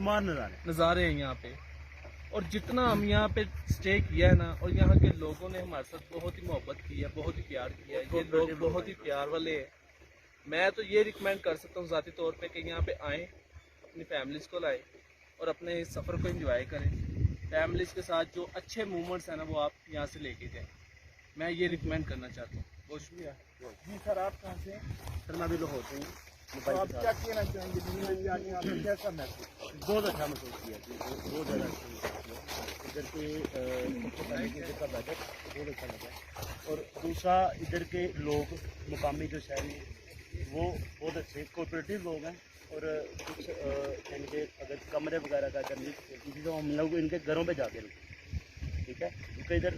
बेशुमार नज़ारे हैं यहाँ पे। और जितना हम यहाँ पे स्टे किया है ना, और यहाँ के लोगों ने हमारे साथ बहुत ही मोहब्बत की है, बहुत ही प्यार किया है। ये लोग बहुत ही प्यार वाले हैं। मैं तो ये रिकमेंड कर सकता हूँ ज़ाती तौर पे कि यहाँ पे आएँ, अपनी फैमिलीज़ को लाएँ और अपने इस सफ़र को एंजॉय करें। फैमिलीज़ के साथ जो अच्छे मूवमेंट्स हैं ना, वो आप यहाँ से लेके जाएँ। मैं ये रिकमेंड करना चाहता हूँ। बहुत शुक्रिया। जी सर, आप कहाँ से हैं? सर मैं भी लाहौर से हूँ। तो आप क्या कहना चाहेंगे दुनिया में आके आपने कैसा महसूस? बहुत अच्छा महसूस किया जी, बहुत ज़्यादा अच्छा महसूस किया। इधर के इधर का वेदर बहुत अच्छा लगा। और दूसरा इधर के लोग, मुकामी जो शहरी वो बहुत अच्छे कोऑपरेटिव लोग हैं। और कुछ यानी कि अगर कमरे वगैरह का अगर किसी तो हम लोग इनके घरों पे जाके रुके, ठीक है। क्योंकि इधर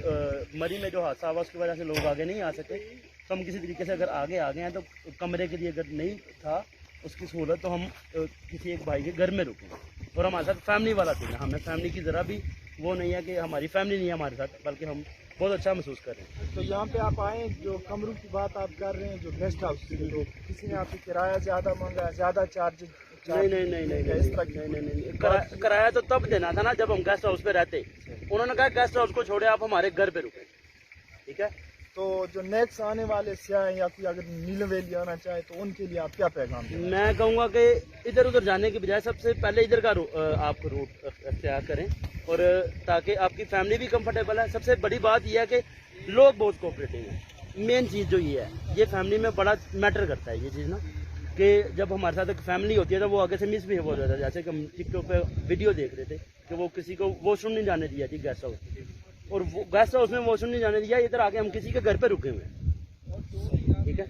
मरी में जो हादसा हुआ उसकी वजह से लोग आगे नहीं आ सके, तो हम किसी तरीके से अगर आगे आ गए हैं तो कमरे के लिए अगर नहीं था उसकी सहूलत, तो हम किसी एक भाई के घर में रुके। और हमारे साथ फैमिली वाला थी ना, हमें फैमिली की ज़रा भी वो नहीं है कि हमारी फैमिली नहीं है हमारे साथ, बल्कि हम बहुत अच्छा महसूस कर रहे हैं। तो यहाँ पे आप आए, जो कमरों की बात आप कर रहे हैं, जो गेस्ट हाउस के लोग, किसी ने आपकी किराया ज़्यादा मांगा, ज़्यादा चार्ज? नहीं, किराया तो तब देना था ना जब हम गेस्ट हाउस पे रहते। उन्होंने कहा गेस्ट हाउस को छोड़े, आप हमारे घर पे रुके, ठीक है। तो जो नेक्स्ट आने वाले सयाह या कोई अगर नीलम वैली आना चाहे तो उनके लिए आप क्या पैगाम दें? मैं कहूँगा कि इधर उधर जाने की बजाय सबसे पहले इधर का आप रूट अख्तियार करें, और ताकि आपकी फैमिली भी कंफर्टेबल है। सबसे बड़ी बात यह है कि लोग बहुत कोऑपरेटिव हैं। मेन चीज़ जो ये है, ये फैमिली में बड़ा मैटर करता है ये चीज़ ना, कि जब हमारे साथ एक फैमिली होती है तो वो आगे से मिस भी हो जाता है। जैसे कि हम टिकटॉक पे वीडियो देख रहे थे कि वो किसी को वॉशरूम नहीं जाने दिया थी गेस्ट हाउस, और वो गेस्ट हाउस में वॉशरूम नहीं जाने दिया, इधर आके हम किसी के घर पे रुके हुए हैं, ठीक है।